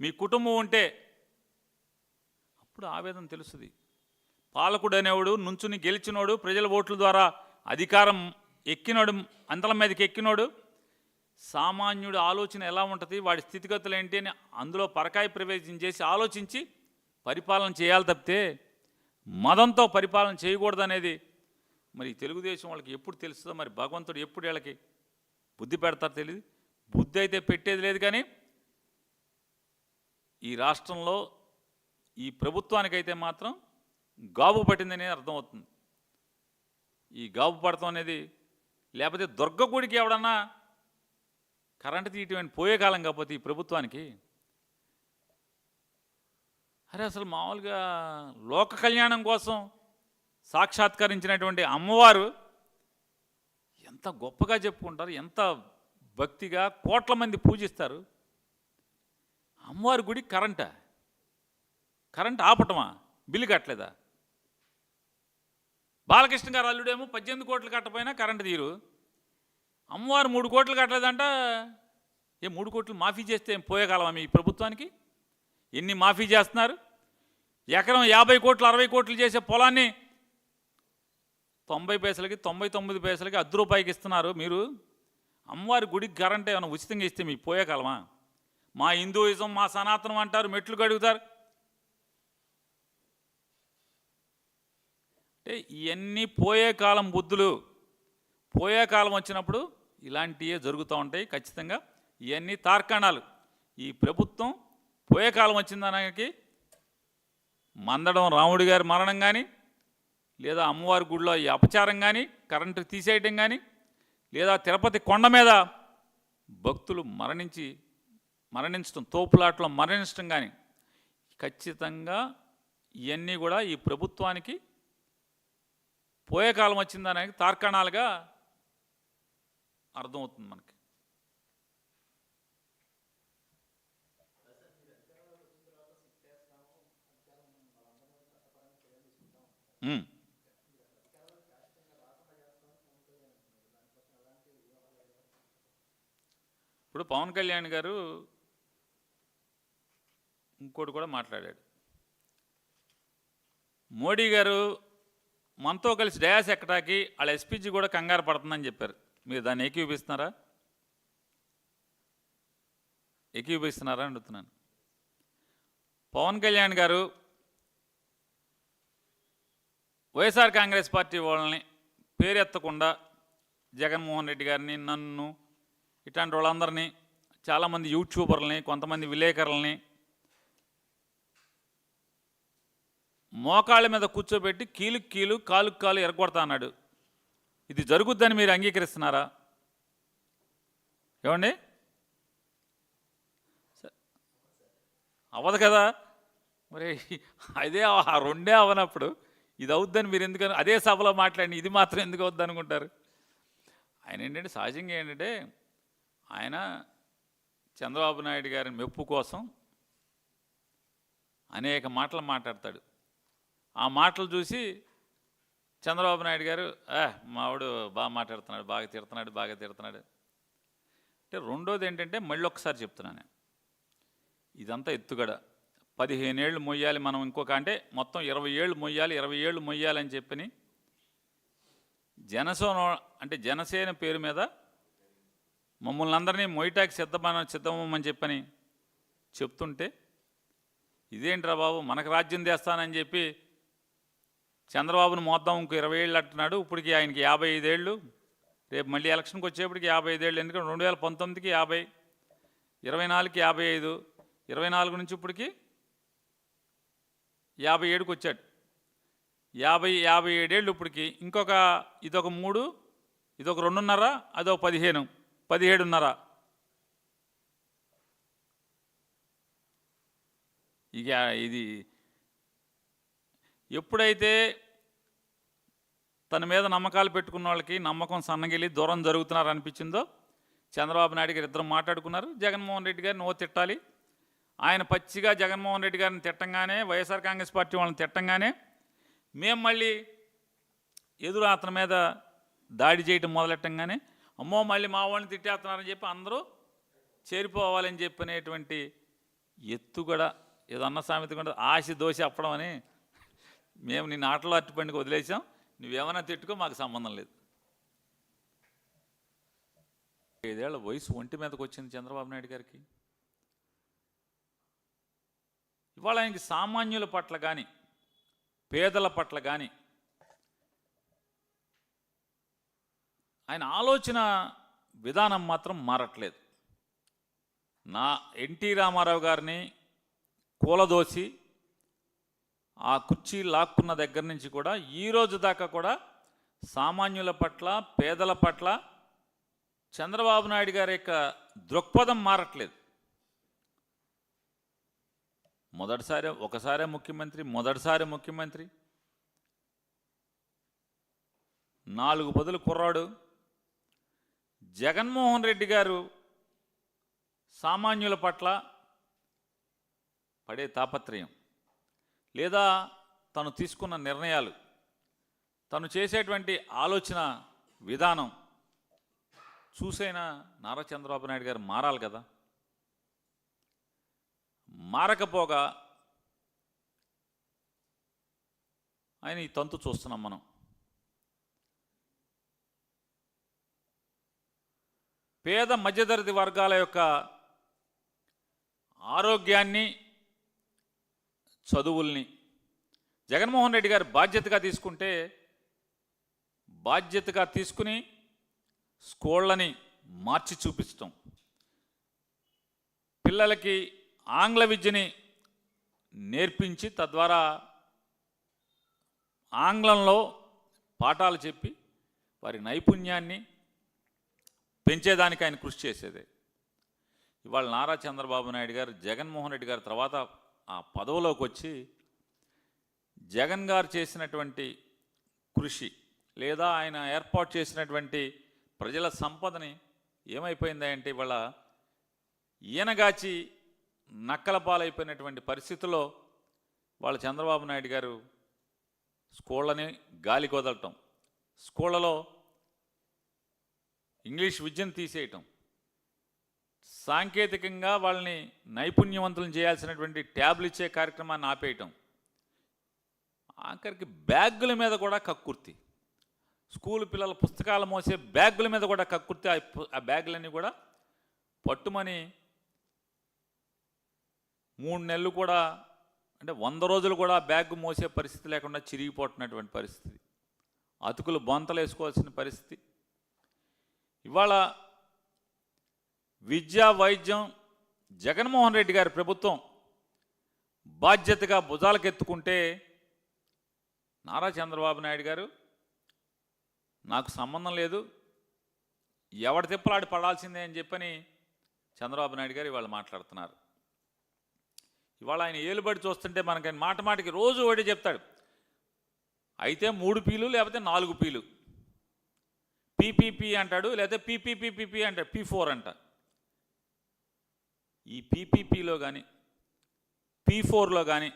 మీ కుటుంబం ఉంటే అప్పుడు ఆవేదన తెలుస్తుంది. పాలకుడు అనేవాడు నుంచుని గెలిచినోడు, ప్రజల ఓట్ల ద్వారా అధికారం ఎక్కినోడు, అంతల మీదకి ఎక్కినోడు, సామాన్యుడు ఆలోచన ఎలా ఉంటుంది, వాడి స్థితిగతులు ఏంటి అని అందులో పరకాయ ప్రవేశం చేసి ఆలోచించి పరిపాలన చేయాలి తప్పితే మదంతో పరిపాలన చేయకూడదు అనేది మరి తెలుగుదేశం వాళ్ళకి ఎప్పుడు తెలుస్తుందో, మరి భగవంతుడు ఎప్పుడు వీళ్ళకి బుద్ధి పెడతారో తెలియదు. బుద్ధి అయితే పెట్టేది లేదు. కానీ ఈ రాష్ట్రంలో ఈ ప్రభుత్వానికైతే మాత్రం గాబు పట్టిందని అర్థమవుతుంది. ఈ గాబు పడతాం అనేది, లేకపోతే దుర్గగుడికి ఎవడన్నా కరెంటు తీయటం పోయే కాలం కాకపోతే ఈ ప్రభుత్వానికి, అరే అసలు మామూలుగా లోక కళ్యాణం కోసం సాక్షాత్కరించినటువంటి అమ్మవారు ఎంత గొప్పగా చెప్పుకుంటారు, ఎంత భక్తిగా కోట్ల మంది పూజిస్తారు. అమ్మవారి గుడి కరెంట్ ఆపటమా? బిల్లు కట్టలేదా? బాలకృష్ణ గారు అల్లుడేమో 18 కోట్లు కట్టపోయినా కరెంటు తీరు. అమ్మవారు 3 కోట్లు కట్టలేదంట. 3 కోట్లు మాఫీ చేస్తే ఏం పోయేకాలమా మీ ప్రభుత్వానికి? ఎన్ని మాఫీ చేస్తున్నారు? ఎకరం 50 కోట్లు 60 కోట్లు చేసే పొలాన్ని 90 పైసలకి 99 పైసలకి ₹10 ఇస్తున్నారు మీరు. అమ్మవారి గుడికి కరెంట్ ఏమైనా ఉచితంగా ఇస్తే మీకు పోయేకాలమా? మా హిందూయిజం, మా సనాతనం అంటారు, మెట్లు కడుగుతారు. అంటే ఇవన్నీ పోయే కాలం బుద్ధులు. పోయే కాలం వచ్చినప్పుడు ఇలాంటివే జరుగుతూ ఉంటాయి ఖచ్చితంగా. ఇవన్నీ తార్కాణాలు. ఈ ప్రభుత్వం పోయే కాలం వచ్చిందనకి మందడం రాముడి గారి మరణం కానీ, లేదా అమ్మవారి గుడిలో ఈ అపచారం కానీ, కరెంటు తీసేయటం కానీ, లేదా తిరుపతి కొండ మీద భక్తులు మరణించడం, తోపులాట్లో మరణించడం కానీ, ఖచ్చితంగా ఇవన్నీ కూడా ఈ ప్రభుత్వానికి పోయే కాలం వచ్చిందనకి తార్కాణాలుగా అర్థమవుతుంది మనకి. ఇప్పుడు పవన్ కళ్యాణ్ గారు ఇంకోటి కూడా మాట్లాడాడు. మోడీ గారు మనతో కలిసి డయాస్ ఎక్కటాకి వాళ్ళ ఎస్పీజీ కూడా కంగారు పడుతుందని చెప్పారు. మీరు దాన్ని ఏకీభవిస్తున్నారా అని అడుగుతున్నాను. పవన్ కళ్యాణ్ గారు వైఎస్ఆర్ కాంగ్రెస్ పార్టీ వాళ్ళని పేరెత్తకుండా జగన్మోహన్ రెడ్డి గారిని, నన్ను, ఇట్లాంటి వాళ్ళందరినీ, చాలామంది యూట్యూబర్లని, కొంతమంది విలేకరులని మోకాళ్ళ మీద కూర్చోబెట్టి కీలు కాలు ఎరగొడతా అన్నాడు. ఇది జరుగుద్దని మీరు అంగీకరిస్తున్నారా? ఏమండి? అవ్వదు కదా మరి. అదే ఆ రెండే అవనప్పుడు ఇది అవుద్దని మీరు ఎందుకని అదే సభలో మాట్లాడి ఇది మాత్రం ఎందుకు అవుద్ది అనుకుంటారు? ఆయన ఏంటంటే సహజంగా ఏంటంటే ఆయన చంద్రబాబు నాయుడు గారి మెప్పు కోసం అనేక మాటలు మాట్లాడతాడు. ఆ మాటలు చూసి చంద్రబాబు నాయుడు గారు మావాడు బాగా మాట్లాడుతున్నాడు, బాగా తిడుతున్నాడు అంటే. రెండోది ఏంటంటే మళ్ళీ ఒక్కసారి చెప్తున్నాను, ఇదంతా ఎత్తుగడ. 15 ఏళ్ళు మొయ్యాలి మనం, ఇంకొక అంటే మొత్తం 20 ఏళ్ళు మొయ్యాలి అని చెప్పని జనసేన పేరు మీద మమ్మల్ని అందరినీ మొయ్యటానికి సిద్ధమని చెప్పని చెప్తుంటే, ఇదేంట్రా బాబు మనకు రాజ్యం తెస్తానని చెప్పి చంద్రబాబును మోద్దాం ఇంకో 20 ఏళ్ళు అంటున్నాడు. ఇప్పటికి ఆయనకి 55 ఏళ్ళు. రేపు మళ్ళీ ఎలక్షన్కి వచ్చేప్పటికి 55 ఏళ్ళు. ఎందుకంటే 2019కి 50, 24కి 55, 24 నుంచి ఇప్పటికి 57కి వచ్చాడు. 57 ఏళ్ళు ఇప్పటికి. ఇంకొక ఇదొక 3, ఇదొక 2.5, అదొక 15, 17.5. ఇక ఇది ఎప్పుడైతే తన మీద నమ్మకాలు పెట్టుకున్న వాళ్ళకి నమ్మకం సన్నగిలి దూరం జరుగుతున్నారు అనిపించిందో, చంద్రబాబు నాయుడు గారు ఇద్దరు మాట్లాడుకున్నారు. జగన్మోహన్ రెడ్డి గారిని తిట్టాలి. ఆయన పచ్చిగా జగన్మోహన్ రెడ్డి గారిని తిట్టంగానే, వైఎస్ఆర్ కాంగ్రెస్ పార్టీ వాళ్ళని తిట్టంగానే మేము మళ్ళీ ఎదురు అతని మీద దాడి చేయటం మొదలెట్టంగానే, అమ్మో మళ్ళీ మా వాళ్ళని తిట్టేస్తున్నారని చెప్పి అందరూ చేరిపోవాలని చెప్పనేటువంటి ఎత్తుగడ ఏదో అన్న సామెత కూడా ఆశ దోశ అప్పడం అని మేము నిన్ను ఆటలో అట్టుపండికి వదిలేసాం, నువ్వేమైనా తిట్టుకో, మాకు సంబంధం లేదు. 5 ఏళ్ల వయసు ఒంటి మీదకి వచ్చింది చంద్రబాబు నాయుడు గారికి. ఇవాళ ఆయనకి సామాన్యుల పట్ల కానీ పేదల పట్ల కానీ ఆయన ఆలోచన విధానం మాత్రం మారట్లేదు. ఎన్టీ రామారావు గారిని కూలదోసి ఆ కుర్చీ లాక్కున్న దగ్గర నుంచి కూడా ఈరోజు దాకా కూడా సామాన్యుల పట్ల పేదల పట్ల చంద్రబాబు నాయుడు గారి యొక్క దృక్పథం మారట్లేదు. ఒకసారి ముఖ్యమంత్రి 4 పదులు కుర్రాడు. జగన్మోహన్ రెడ్డి గారు సామాన్యుల పట్ల పడే తాపత్రయం లేదా తను తీసుకున్న నిర్ణయాలు, తను చేసేటువంటి ఆలోచన విధానం చూసైనా నారా చంద్రబాబు నాయుడు గారు మారాలి కదా. మారకపోగా ఆయన ఈ తంతు చూస్తున్నాం మనం. పేద మధ్యతరగతి వర్గాల యొక్క ఆరోగ్యాన్ని, చదువుల్ని జగన్మోహన్ రెడ్డి గారు బాధ్యతగా తీసుకుని స్కూళ్ళని మార్చి చూపించటం, పిల్లలకి ఆంగ్ల విద్యని నేర్పించి తద్వారా ఆంగ్లంలో పాఠాలు చెప్పి వారి నైపుణ్యాన్ని పెంచేదానికి ఆయన కృషి చేసేదే. ఇవాళ నారా చంద్రబాబు నాయుడు గారు జగన్మోహన్ రెడ్డి గారి తర్వాత ఆ పదవిలోకి వచ్చి జగన్ గారు చేసినటువంటి కృషి లేదా ఆయన ఏర్పాటు చేసినటువంటి ప్రజల సంపదని ఏమైపోయిందంటే ఇవాళ ఈయనగాచి నక్కల పాలైపోయినటువంటి పరిస్థితుల్లో వాళ్ళ చంద్రబాబు నాయుడు గారు స్కూళ్ళని గాలికి వదలటం, స్కూళ్ళలో ఇంగ్లీష్ విద్యను తీసేయటం, సాంకేతికంగా వాళ్ళని నైపుణ్యవంతులను చేయాల్సినటువంటి ట్యాబ్లు ఇచ్చే కార్యక్రమాన్ని ఆపేయటం, ఆఖరికి బ్యాగుల మీద కూడా కక్కుర్తి, స్కూల్ పిల్లల పుస్తకాలు మోసే బ్యాగుల మీద కూడా కక్కుర్తి. ఆ బ్యాగులన్నీ కూడా పట్టుమని 3 నెలలు కూడా అంటే 100 రోజులు కూడా బ్యాగ్ మోసే పరిస్థితి లేకుండా చిరిగిపోతున్నటువంటి పరిస్థితి, అతుకులు బొంతలు వేసుకోవాల్సిన పరిస్థితి. ఇవాళ విద్యా వైద్యం జగన్మోహన్ రెడ్డి గారి ప్రభుత్వం బాధ్యతగా భుజాలకెత్తుకుంటే నారా చంద్రబాబు నాయుడు గారు నాకు సంబంధం లేదు, ఎవడి తిప్పలాడి పడాల్సిందే అని చెప్పని చంద్రబాబు నాయుడు గారు ఇవాళ మాట్లాడుతున్నారు. ఇవాళ ఆయన ఏలుబడి చూస్తుంటే మనకి మాటికి రోజు ఒకటి చెప్తాడు, అయితే 3 పీలు లేకపోతే 4 పీలు, పీపీపీ అంటాడు, లేకపోతే పీపీపీపీపీ అంటాడు, P4 అంట. ఈ పీపీపీలో కానీ P4లో కానీ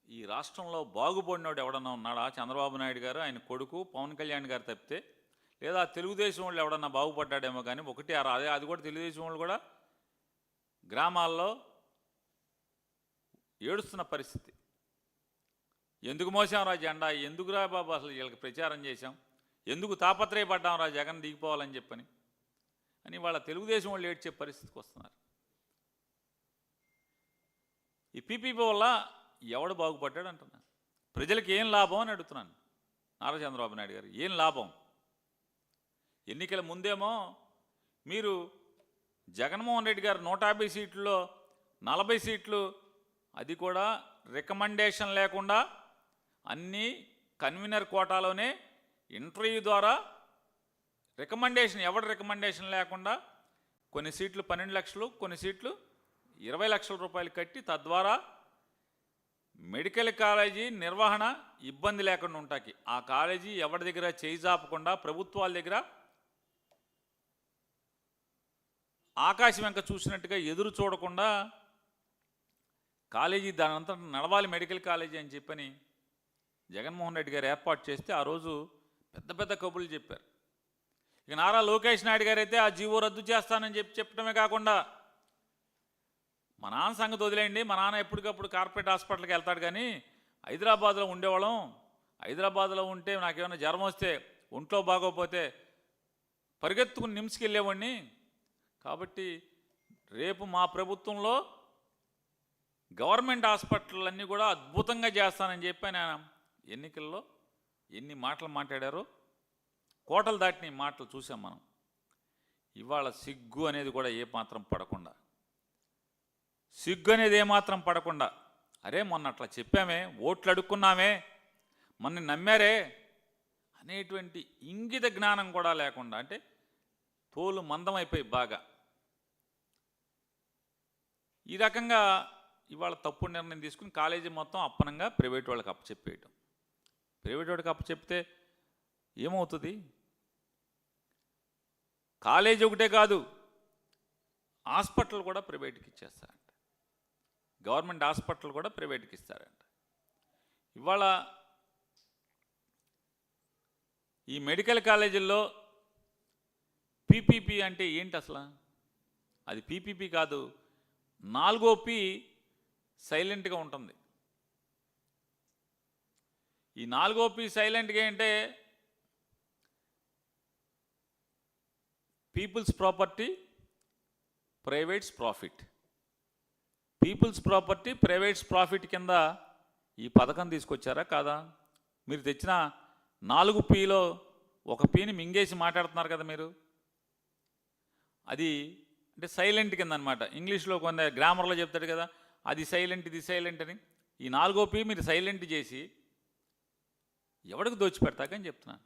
ఈ రాష్ట్రంలో బాగుపడినోడు ఎవడన్నా ఉన్నాడా? చంద్రబాబు నాయుడు గారు, ఆయన కొడుకు పవన్ కళ్యాణ్ గారు తప్పితే, లేదా తెలుగుదేశం వాళ్ళు ఎవడన్నా బాగుపడ్డాడేమో కానీ ఒకటి అది కూడా తెలుగుదేశం వాళ్ళు కూడా గ్రామాల్లో ఏడుస్తున్న పరిస్థితి. ఎందుకు మోసాంరా జెండా, ఎందుకురా బాబు అసలు వీళ్ళకి ప్రచారం చేశాం, ఎందుకు తాపత్రయపడ్డాంరా జగన్ దిగిపోవాలని చెప్పని అని వాళ్ళ తెలుగుదేశం వాళ్ళు ఏడ్చే పరిస్థితికి వస్తున్నారు. ఈ పీపీపీ వల్ల ఎవడు బాగుపడ్డాడు అంటున్నా, ప్రజలకు ఏం లాభం అని అడుగుతున్నాను నారా చంద్రబాబు నాయుడు గారు. ఏం లాభం? ఎన్నికల ముందేమో మీరు జగన్మోహన్ రెడ్డి గారు 150 సీట్లలో 40 సీట్లు, అది కూడా రికమెండేషన్ లేకుండా అన్నీ కన్వీనర్ కోటాలోనే ఇంటర్వ్యూ ద్వారా ఎవరి రికమెండేషన్ లేకుండా కొన్ని సీట్లు 12 లక్షలు, కొన్ని సీట్లు 20 లక్షల రూపాయలు కట్టి తద్వారా మెడికల్ కాలేజీ నిర్వహణ ఇబ్బంది లేకుండా ఉంటాకి, ఆ కాలేజీ ఎవరి దగ్గర చేయి చాపకుండా ప్రభుత్వాల దగ్గర ఆకాశం వెంక చూసినట్టుగా ఎదురు చూడకుండా కాలేజీ దానంతా నడవాలి మెడికల్ కాలేజీ అని చెప్పని జగన్మోహన్ రెడ్డి గారు ఏర్పాటు చేస్తే ఆ రోజు పెద్ద పెద్ద కబుర్లు చెప్పారు. ఇక నారా లోకేష్ నాయుడు గారు అయితే ఆ జీవో రద్దు చేస్తానని చెప్పడమే కాకుండా మా నాన్న సంగతి వదిలేయండి. మా నాన్న ఎప్పటికప్పుడు కార్పొరేట్ హాస్పిటల్కి వెళ్తాడు. కానీ హైదరాబాద్లో ఉండేవాళ్ళం. హైదరాబాద్లో ఉంటే నాకేమైనా జ్వరం వస్తే, ఒంట్లో బాగోకపోతే పరిగెత్తుకుని నిమ్స్కి వెళ్ళేవాడిని. కాబట్టి రేపు మా ప్రభుత్వంలో గవర్నమెంట్ హాస్పిటల్ అన్నీ కూడా అద్భుతంగా చేస్తానని చెప్పి ఆయన ఎన్నికల్లో ఎన్ని మాటలు మాట్లాడారో, కోటలు దాటిన మాటలు చూసాం మనం. ఇవాళ సిగ్గు అనేది కూడా ఏమాత్రం పడకుండా, సిగ్గు అనేది ఏమాత్రం పడకుండా, అరే మొన్న అట్లా చెప్పామే, ఓట్లు అడుక్కున్నామే, మొన్న నమ్మారే అనేటువంటి ఇంగిత జ్ఞానం కూడా లేకుండా, అంటే తోలు మందమైపోయి బాగా ఈ రకంగా ఇవాళ తప్పుడు నిర్ణయం తీసుకుని కాలేజీ మొత్తం అప్పనంగా ప్రైవేట్ వాళ్ళకి అప్పచెప్పేయటం. ప్రైవేట్ వాడికి అప్పచెప్తే ఏమవుతుంది? కాలేజీ ఒకటే కాదు, హాస్పిటల్ కూడా ప్రైవేట్కి ఇచ్చేస్తారంట. గవర్నమెంట్ హాస్పిటల్ కూడా ప్రైవేట్కి ఇస్తారంట. ఇవాళ ఈ మెడికల్ కాలేజీల్లో పీపీపీ అంటే ఏంటి అసలు? అది పీపీపీ కాదు, 4వ పి సైలెంట్గా ఉంటుంది. ఈ 4వ పి సైలెంట్గా అంటే people's property, private's profit. People's property, private's profit కింద ఈ పథకం తీసుకొచ్చారా కాదా? మీరు తెచ్చిన 4 పిలో 1 పిని మింగేసి మాట్లాడుతున్నారు కదా మీరు. అది అంటే సైలెంట్ కింద అనమాట. ఇంగ్లీష్లో కొంత గ్రామర్లో చెప్తాడు కదా, అది సైలెంట్, ఇది సైలెంట్ అని. ఈ 4వ పి మీరు సైలెంట్ చేసి ఎవరికి దోచిపెడతాకని చెప్తున్నాను.